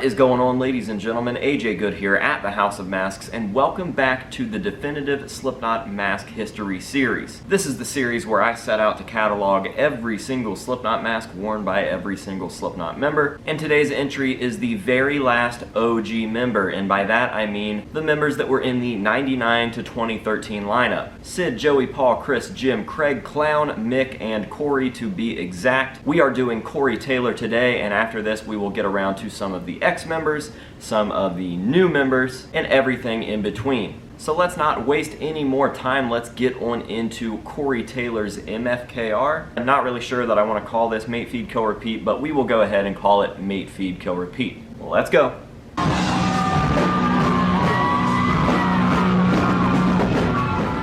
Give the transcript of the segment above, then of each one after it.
What is going on, ladies and gentlemen? AJ Good here at the House of Masks, and welcome back to the definitive Slipknot mask history series. This is the series where I set out to catalog every single Slipknot mask worn by every single Slipknot member, and today's entry is the very last OG member, and by that I mean the members that were in the 99 to 2013 lineup. Sid, Joey, Paul, Chris, Jim, Craig, Clown, Mick, and Corey to be exact. We are doing Corey Taylor today, and after this we will get around to some of the ex-members, some of the new members, and everything in between. So let's not waste any more time, let's get on into Corey Taylor's MFKR. I'm not really sure that I want to call this Mate Feed Kill Repeat, but we will go ahead and call it Mate Feed Kill Repeat. Well, let's go.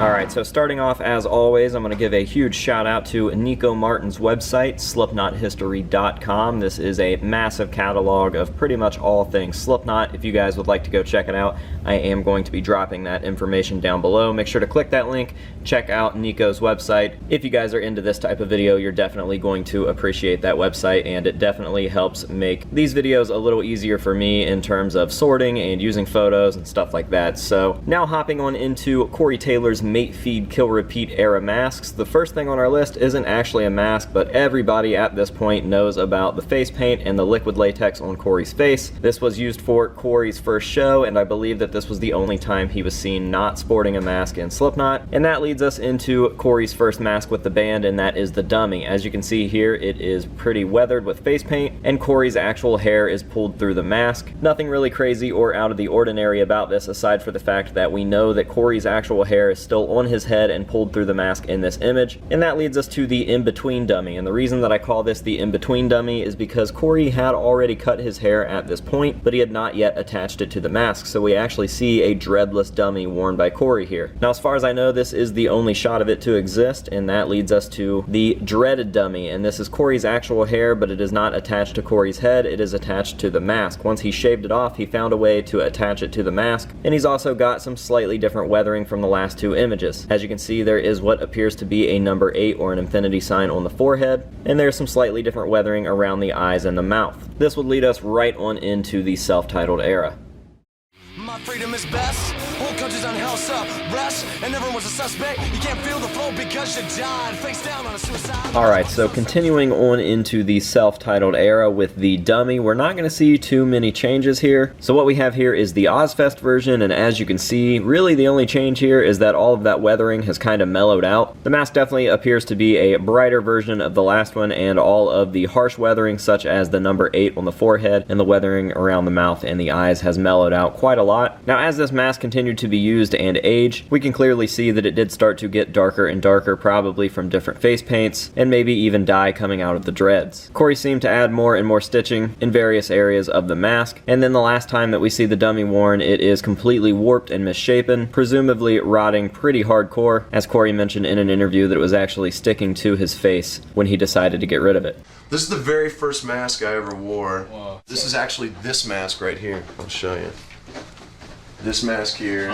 Alright, so starting off as always, I'm going to give a huge shout out to Nico Martin's website, slipknothistory.com. This is a massive catalog of pretty much all things Slipknot. If you guys would like to go check it out, I am going to be dropping that information down below. Make sure to click that link, check out Nico's website. If you guys are into this type of video, you're definitely going to appreciate that website, and it definitely helps make these videos a little easier for me in terms of sorting and using photos and stuff like that. So now hopping on into Corey Taylor's Mate Feed Kill Repeat era masks. The first thing on our list isn't actually a mask, but everybody at this point knows about the face paint and the liquid latex on Corey's face. This was used for Corey's first show, and I believe that this was the only time he was seen not sporting a mask in Slipknot. And that leads us into Corey's first mask with the band, and that is the dummy. As you can see here, it is pretty weathered with face paint, and Corey's actual hair is pulled through the mask. Nothing really crazy or out of the ordinary about this, aside for the fact that we know that Corey's actual hair is still on his head and pulled through the mask in this image. And that leads us to the in-between dummy, and the reason that I call this the in-between dummy is because Corey had already cut his hair at this point, but he had not yet attached it to the mask, so we actually see a dreadless dummy worn by Corey here. Now, as far as I know, this is the only shot of it to exist, and that leads us to the dreaded dummy, and this is Corey's actual hair, but it is not attached to Corey's head, it is attached to the mask. Once he shaved it off, he found a way to attach it to the mask, and he's also got some slightly different weathering from the last two images. As you can see, there is what appears to be a number 8 or an infinity sign on the forehead, and there's some slightly different weathering around the eyes and the mouth. This would lead us right on into the self-titled era. My freedom is best. Whole country's on house arrest, and everyone's a suspect. You can't feel the flow because you died face down on a suicide. Alright, so continuing on into the self-titled era with the dummy, we're not going to see too many changes here. So what we have here is the Ozfest version, and as you can see, really the only change here is that all of that weathering has kind of mellowed out. The mask definitely appears to be a brighter version of the last one, and all of the harsh weathering, such as the number 8 on the forehead and the weathering around the mouth and the eyes, has mellowed out quite a lot. Now, as this mask continued to be used and aged, we can clearly see that it did start to get darker and darker, probably from different face paints and maybe even dye coming out of the dreads. Corey seemed to add more and more stitching in various areas of the mask, and then the last time that we see the dummy worn, it is completely warped and misshapen, presumably rotting pretty hardcore, as Corey mentioned in an interview that it was actually sticking to his face when he decided to get rid of it. This is the very first mask I ever wore. Whoa. This is actually this mask right here. I'll show you. This mask here,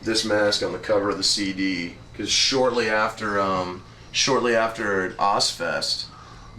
this mask on the cover of the CD, because shortly after Ozfest,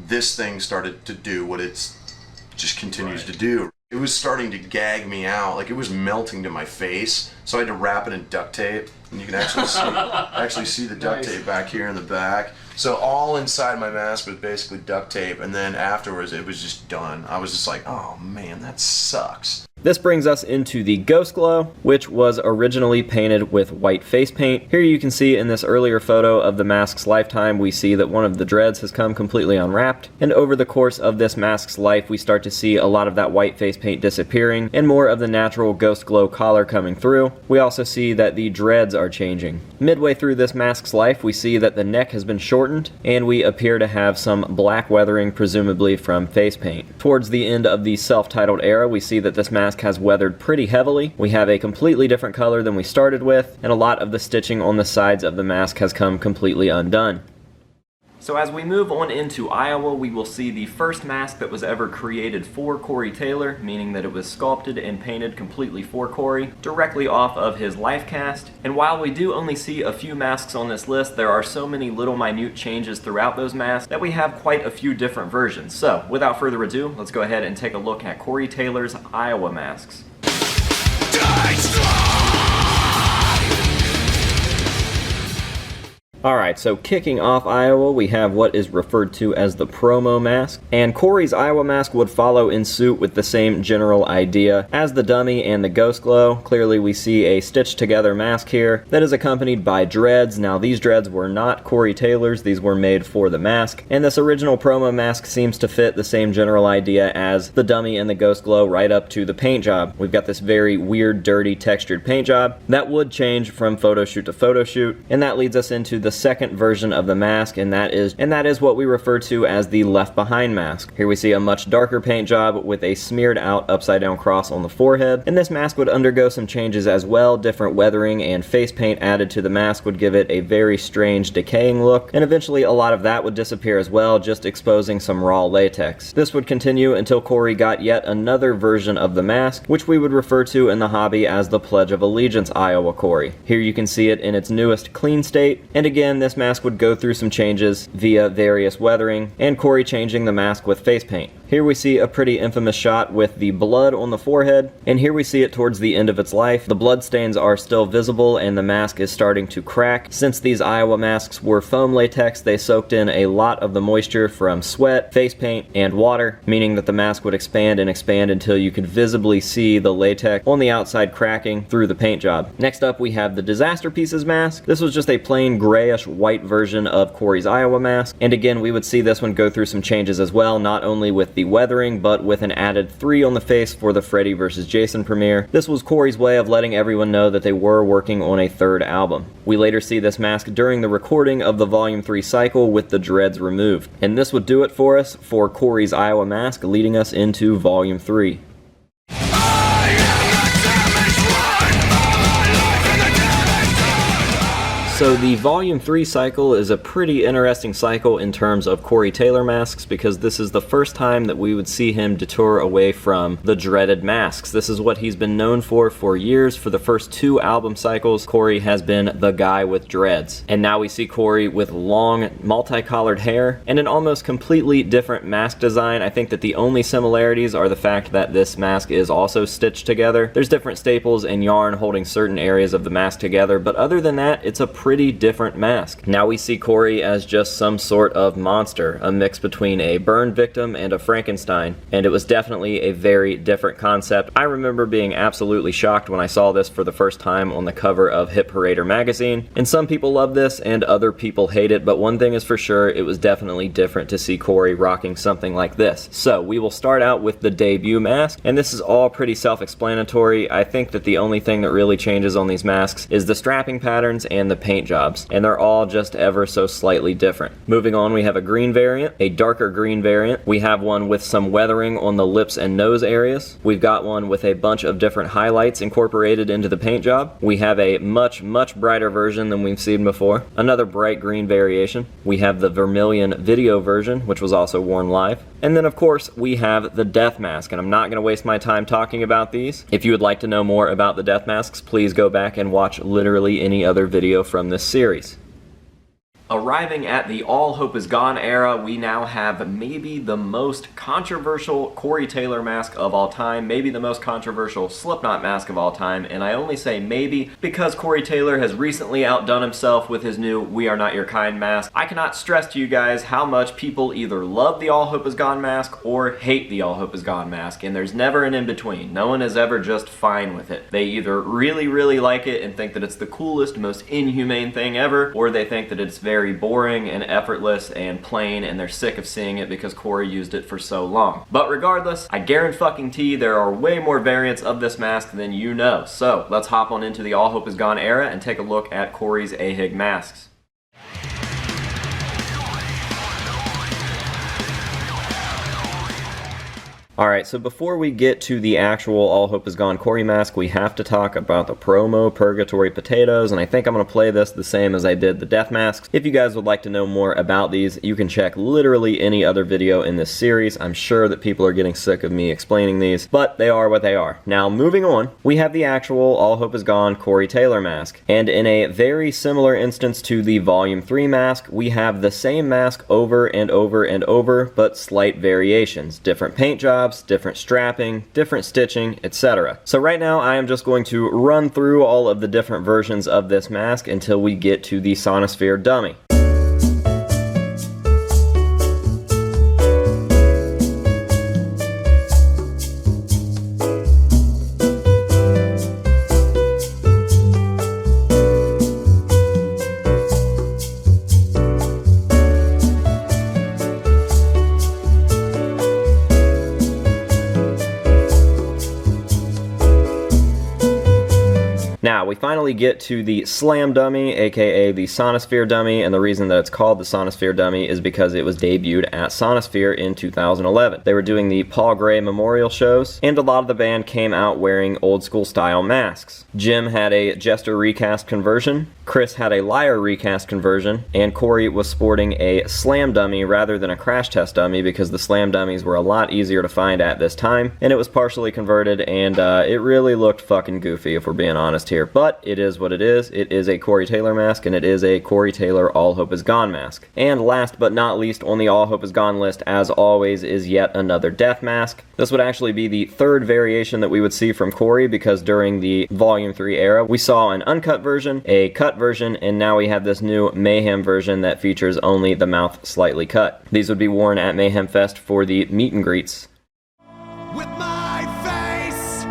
this thing started to do what it's just continues to do. It was starting to gag me out, like it was melting to my face, so I had to wrap it in duct tape, and you can actually see the duct tape back here in the back. So all inside my mask was basically duct tape, and then afterwards it was just done. I was just like, oh man, that sucks. This brings us into the Ghost Glow, which was originally painted with white face paint. Here you can see in this earlier photo of the mask's lifetime, we see that one of the dreads has come completely unwrapped, and over the course of this mask's life, we start to see a lot of that white face paint disappearing and more of the natural Ghost Glow collar coming through. We also see that the dreads are changing. Midway through this mask's life, we see that the neck has been shortened, and we appear to have some black weathering, presumably from face paint. Towards the end of the self-titled era, we see that this mask has weathered pretty heavily. We have a completely different color than we started with, and a lot of the stitching on the sides of the mask has come completely undone. So as we move on into Iowa, we will see the first mask that was ever created for Corey Taylor, meaning that it was sculpted and painted completely for Corey, directly off of his life cast. And while we do only see a few masks on this list, there are so many little minute changes throughout those masks that we have quite a few different versions. So without further ado, let's go ahead and take a look at Corey Taylor's Iowa masks. Alright, so kicking off Iowa, we have what is referred to as the promo mask, and Corey's Iowa mask would follow in suit with the same general idea as the dummy and the ghost glow. Clearly we see a stitched together mask here that is accompanied by dreads. Now these dreads were not Corey Taylor's, these were made for the mask, and this original promo mask seems to fit the same general idea as the dummy and the ghost glow right up to the paint job. We've got this very weird, dirty, textured paint job that would change from photo shoot to photo shoot, and that leads us into the second version of the mask, and that is what we refer to as the Left Behind mask. Here we see a much darker paint job with a smeared out upside down cross on the forehead, and this mask would undergo some changes as well. Different weathering and face paint added to the mask would give it a very strange decaying look, and eventually a lot of that would disappear as well, just exposing some raw latex. This would continue until Corey got yet another version of the mask, which we would refer to in the hobby as the Pledge of Allegiance Iowa Corey. Here you can see it in its newest clean state, and again this mask would go through some changes via various weathering, and Corey changing the mask with face paint. Here we see a pretty infamous shot with the blood on the forehead, and here we see it towards the end of its life. The blood stains are still visible and the mask is starting to crack. Since these Iowa masks were foam latex, they soaked in a lot of the moisture from sweat, face paint, and water, meaning that the mask would expand and expand until you could visibly see the latex on the outside cracking through the paint job. Next up we have the Disaster Pieces mask. This was just a plain grayish white version of Corey's Iowa mask, and again we would see this one go through some changes as well, not only with the weathering, but with an added 3 on the face for the Freddy vs. Jason premiere. This was Corey's way of letting everyone know that they were working on a third album. We later see this mask during the recording of the Volume 3 cycle with the dreads removed. And this would do it for us for Corey's Iowa mask, leading us into Volume 3. So the Volume 3 cycle is a pretty interesting cycle in terms of Corey Taylor masks, because this is the first time that we would see him detour away from the dreaded masks. This is what he's been known for years. For the first 2 album cycles, Corey has been the guy with dreads. And now we see Corey with long, multicolored hair and an almost completely different mask design. I think that the only similarities are the fact that this mask is also stitched together. There's different staples and yarn holding certain areas of the mask together, but other than that, it's a pretty different mask. Now we see Corey as just some sort of monster, a mix between a burn victim and a Frankenstein, and it was definitely a very different concept. I remember being absolutely shocked when I saw this for the first time on the cover of Hit Parader magazine, and some people love this and other people hate it, but one thing is for sure, it was definitely different to see Corey rocking something like this. So we will start out with the debut mask, and this is all pretty self-explanatory. I think that the only thing that really changes on these masks is the strapping patterns and the paint jobs, and they're all just ever so slightly different. Moving on, we have a green variant, a darker green variant. We have one with some weathering on the lips and nose areas. We've got one with a bunch of different highlights incorporated into the paint job. We have a much brighter version than we've seen before. Another bright green variation. We have the vermilion video version, which was also worn live. And then of course, we have the death mask, and I'm not going to waste my time talking about these. If you would like to know more about the death masks, please go back and watch literally any other video from this series. Arriving at the All Hope Is Gone era, we now have maybe the most controversial Corey Taylor mask of all time, maybe the most controversial Slipknot mask of all time, and I only say maybe because Corey Taylor has recently outdone himself with his new We Are Not Your Kind mask. I cannot stress to you guys how much people either love the All Hope Is Gone mask or hate the All Hope Is Gone mask, and there's never an in-between. No one is ever just fine with it. They either really like it and think that it's the coolest, most inhumane thing ever, or they think that it's very boring and effortless and plain, and they're sick of seeing it because Corey used it for so long. But regardless, I guarantee there are way more variants of this mask than you know. So let's hop on into the All Hope Is Gone era and take a look at Corey's AHIG masks. Alright, so before we get to the actual All Hope Is Gone Corey mask, we have to talk about the promo Purgatory Potatoes, and I think I'm going to play this the same as I did the death masks. If you guys would like to know more about these, you can check literally any other video in this series. I'm sure that people are getting sick of me explaining these, but they are what they are. Now, moving on, we have the actual All Hope Is Gone Corey Taylor mask, and in a very similar instance to the Volume 3 mask, we have the same mask over and over and over, but slight variations. Different paint jobs, different strapping, different stitching, etc. So right now I am just going to run through all of the different versions of this mask until we get to the Sonosphere dummy. Now, we finally get to the Slam Dummy, aka the Sonosphere Dummy, and the reason that it's called the Sonosphere Dummy is because it was debuted at Sonosphere in 2011. They were doing the Paul Gray memorial shows, and a lot of the band came out wearing old school style masks. Jim had a Jester recast conversion, Chris had a Liar recast conversion, and Corey was sporting a Slam Dummy rather than a Crash Test Dummy because the Slam Dummies were a lot easier to find at this time, and it was partially converted, and it really looked fucking goofy if we're being honest here. But it is what it is. It is a Corey Taylor mask, and it is a Corey Taylor All Hope Is Gone mask. And last but not least on the All Hope Is Gone list, as always, is yet another death mask. This would actually be the third variation that we would see from Corey, because during the Volume 3 era, we saw an uncut version, a cut version, and now we have this new Mayhem version that features only the mouth slightly cut. These would be worn at Mayhem Fest for the meet and greets. With my face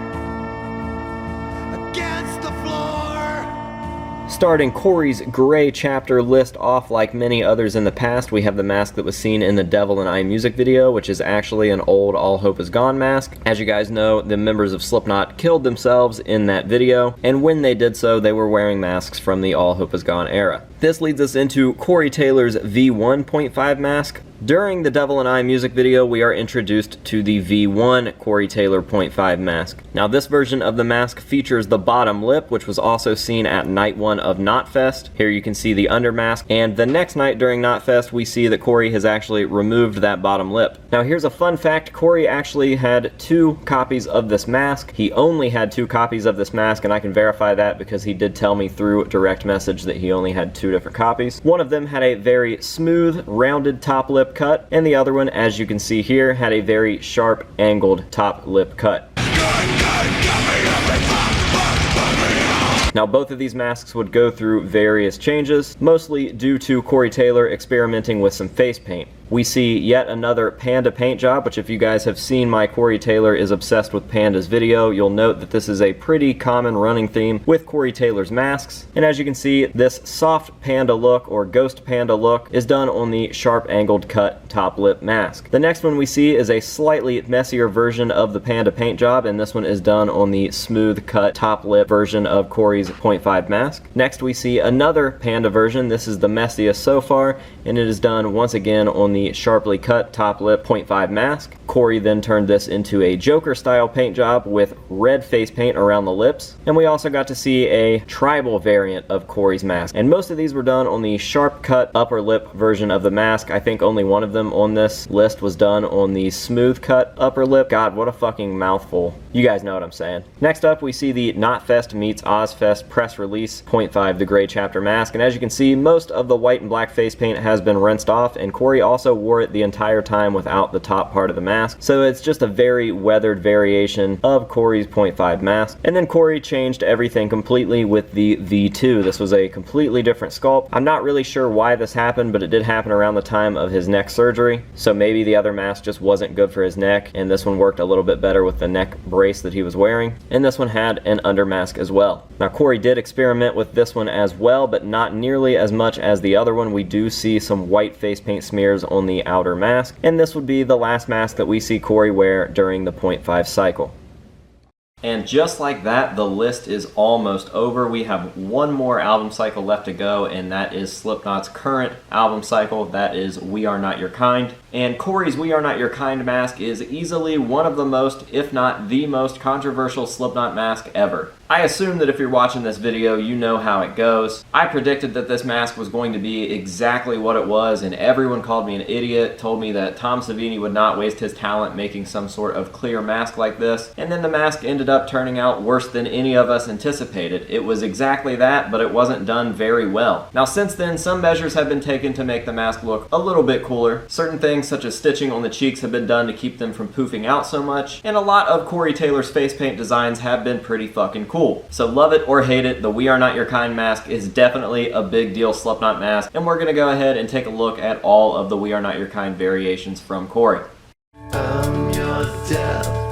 against the floor. Starting Corey's Gray chapter list off like many others in the past, we have the mask that was seen in the Devil and I music video, which is actually an old All Hope Is Gone mask. As you guys know, the members of Slipknot killed themselves in that video, and when they did so, they were wearing masks from the All Hope Is Gone era. This leads us into Corey Taylor's V1.5 mask. During the Devil and I music video, we are introduced to the V1 Corey Taylor .5 mask. Now, this version of the mask features the bottom lip, which was also seen at night 1 of Knotfest. Here you can see the under mask, and the next night during Knotfest, we see that Corey has actually removed that bottom lip. Now, here's a fun fact. Corey actually had 2 copies of this mask. He only had 2 copies of this mask, and I can verify that because he did tell me through direct message that he only had 2 different copies. One of them had a very smooth, rounded top lip cut, and the other one, as you can see here, had a very sharp, angled top lip cut. Now, both of these masks would go through various changes, mostly due to Corey Taylor experimenting with some face paint. We see yet another Panda paint job, which if you guys have seen my Corey Taylor is Obsessed with Pandas video, you'll note that this is a pretty common running theme with Corey Taylor's masks. And as you can see, this soft panda look, or ghost panda look, is done on the sharp angled cut top lip mask. The next one we see is a slightly messier version of the Panda paint job, and this one is done on the smooth cut top lip version of Corey's .5 mask. Next we see another Panda version. This is the messiest so far, and it is done once again on the sharply cut top lip .5 mask. Corey then turned this into a Joker style paint job with red face paint around the lips, and we also got to see a tribal variant of Corey's mask, and most of these were done on the sharp cut upper lip version of the mask. I think only one of them on this list was done on the smooth cut upper lip. God, what a fucking mouthful. You guys know what I'm saying. Next up, we see the Knotfest meets Ozfest press release .5 the Gray Chapter mask, and as you can see, most of the white and black face paint has been rinsed off, and Corey also wore it the entire time without the top part of the mask, so it's just a very weathered variation of Corey's .5 mask. And then Corey changed everything completely with the V2. This was a completely different sculpt. I'm not really sure why this happened, but it did happen around the time of his neck surgery, so maybe the other mask just wasn't good for his neck, and this one worked a little bit better with the neck brace that he was wearing, and this one had an under mask as well. Now, Corey did experiment with this one as well, but not nearly as much as the other one. We do see some white face paint smears on the outer mask, and this would be the last mask that we see Corey wear during the .5 cycle. And just like that, the list is almost over. We have one more album cycle left to go, and that is Slipknot's current album cycle. That is We Are Not Your Kind. And Corey's We Are Not Your Kind mask is easily one of the most, if not the most, controversial Slipknot mask ever. I assume that if you're watching this video, you know how it goes. I predicted that this mask was going to be exactly what it was, and everyone called me an idiot, told me that Tom Savini would not waste his talent making some sort of clear mask like this, and then the mask ended up turning out worse than any of us anticipated. It was exactly that, but it wasn't done very well. Now since then, some measures have been taken to make the mask look a little bit cooler. Certain things such as stitching on the cheeks have been done to keep them from poofing out so much, and a lot of Corey Taylor's face paint designs have been pretty fucking cool. So love it or hate it, the We Are Not Your Kind mask is definitely a big deal Slipknot mask, and we're gonna go ahead and take a look at all of the We Are Not Your Kind variations from Corey. I'm your death.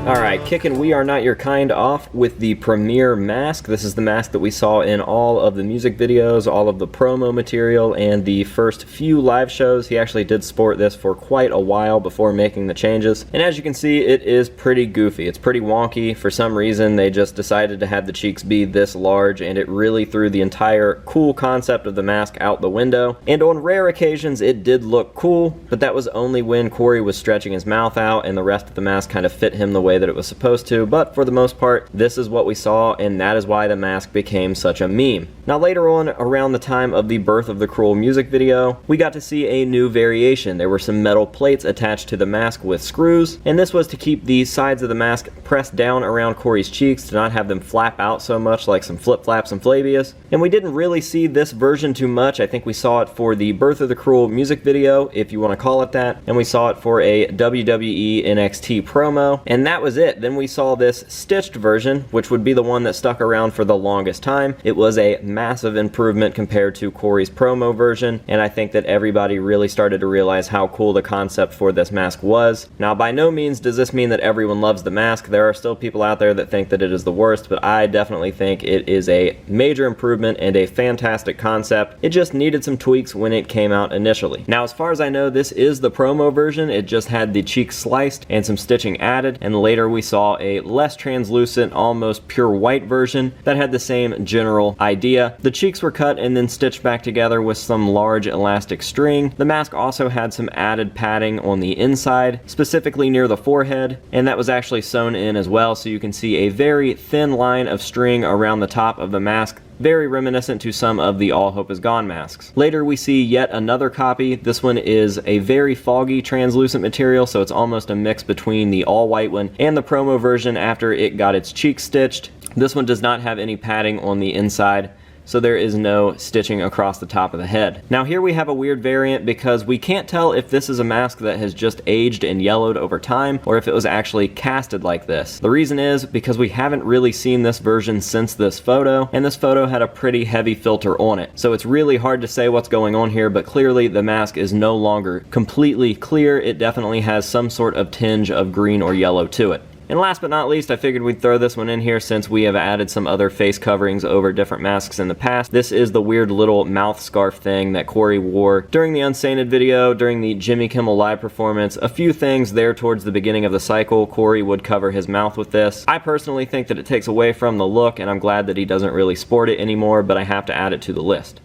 Alright, kicking We Are Not Your Kind off with the premiere mask. This is the mask that we saw in all of the music videos, all of the promo material, and the first few live shows. He actually did sport this for quite a while before making the changes. And as you can see, it is pretty goofy. It's pretty wonky. For some reason, they just decided to have the cheeks be this large, and it really threw the entire cool concept of the mask out the window. And on rare occasions, it did look cool, but that was only when Corey was stretching his mouth out and the rest of the mask kind of fit him the way that it was supposed to, but for the most part, this is what we saw, and that is why the mask became such a meme. Now later on, around the time of the Birth of the Cruel music video, we got to see a new variation. There were some metal plates attached to the mask with screws, and this was to keep the sides of the mask pressed down around Corey's cheeks to not have them flap out so much like some flip flaps and flabius. And we didn't really see this version too much. I think we saw it for the Birth of the Cruel music video, if you want to call it that, and we saw it for a WWE NXT promo, and that was it. Then we saw this stitched version, which would be the one that stuck around for the longest time. It was a massive improvement compared to Corey's promo version, and I think that everybody really started to realize how cool the concept for this mask was. Now, by no means does this mean that everyone loves the mask. There are still people out there that think that it is the worst, but I definitely think it is a major improvement and a fantastic concept. It just needed some tweaks when it came out initially. Now, as far as I know, this is the promo version. It just had the cheeks sliced and some stitching added, and later we saw a less translucent, almost pure white version that had the same general idea. The cheeks were cut and then stitched back together with some large elastic string. The mask also had some added padding on the inside, specifically near the forehead, and that was actually sewn in as well, so you can see a very thin line of string around the top of the mask, very reminiscent to some of the All Hope Is Gone masks. Later we see yet another copy. This one is a very foggy translucent material, so it's almost a mix between the all white one and the promo version after it got its cheeks stitched. This one does not have any padding on the inside, so there is no stitching across the top of the head. Now here we have a weird variant because we can't tell if this is a mask that has just aged and yellowed over time or if it was actually casted like this. The reason is because we haven't really seen this version since this photo, and this photo had a pretty heavy filter on it. So it's really hard to say what's going on here, but clearly the mask is no longer completely clear. It definitely has some sort of tinge of green or yellow to it. And last but not least, I figured we'd throw this one in here since we have added some other face coverings over different masks in the past. This is the weird little mouth scarf thing that Corey wore during the Unsainted video, during the Jimmy Kimmel Live performance. A few things there towards the beginning of the cycle, Corey would cover his mouth with this. I personally think that it takes away from the look, and I'm glad that he doesn't really sport it anymore, but I have to add it to the list.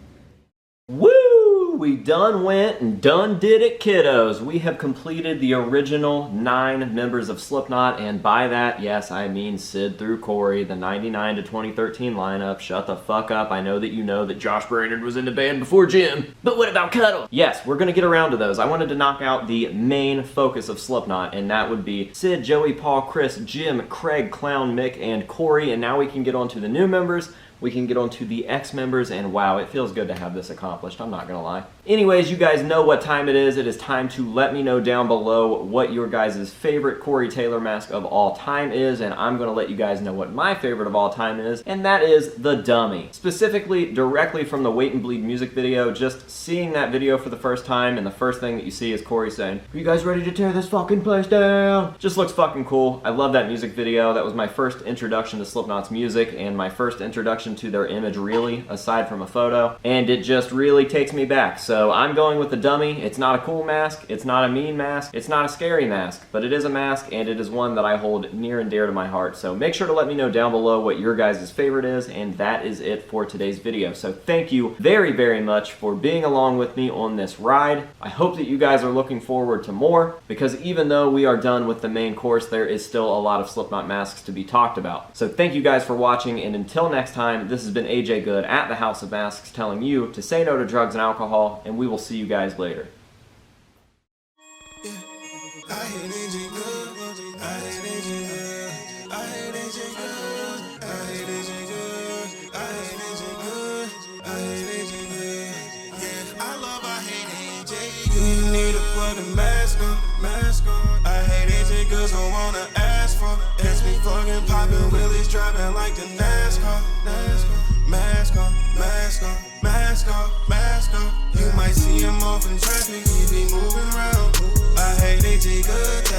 Woo! We done went and done did it, kiddos. We have completed the original 9 members of Slipknot, and by that, yes, I mean Sid through Corey, the 99 to 2013 lineup. Shut the fuck up. I know that you know that Josh Brainerd was in the band before Jim, but what about Cuddle? Yes, we're gonna get around to those. I wanted to knock out the main focus of Slipknot, and that would be Sid, Joey, Paul, Chris, Jim, Craig, Clown, Mick, and Corey, and now we can get on to the new members. We can get on to the ex-members, and wow, it feels good to have this accomplished, I'm not gonna lie. Anyways, you guys know what time it is. It is time to let me know down below what your guys' favorite Corey Taylor mask of all time is, and I'm gonna let you guys know what my favorite of all time is, and that is the Dummy. Specifically, directly from the Wait and Bleed music video, just seeing that video for the first time, and the first thing that you see is Corey saying, "Are you guys ready to tear this fucking place down?" Just looks fucking cool. I love that music video. That was my first introduction to Slipknot's music, and my first introduction addition to their image really, aside from a photo, and it just really takes me back. So I'm going with the dummy. It's not a cool mask, it's not a mean mask, it's not a scary mask, but it is a mask, and it is one that I hold near and dear to my heart. So make sure to let me know down below what your guys' favorite is, and that is it for today's video. So thank you very, very much for being along with me on this ride. I hope that you guys are looking forward to more, because even though we are done with the main course, there is still a lot of Slipknot masks to be talked about. So thank you guys for watching, and until next time, this has been AJ Good at the House of Masks telling you to say no to drugs and alcohol, and we will see you guys later. You need to put a mask on. I hate AJ girls, don't wanna ask for. Catch me fucking poppin' wheelies, driving like the NASCAR. Mask on, mask on, mask on, mask on. You might see him off in traffic, he be moving around. I hate AJ good.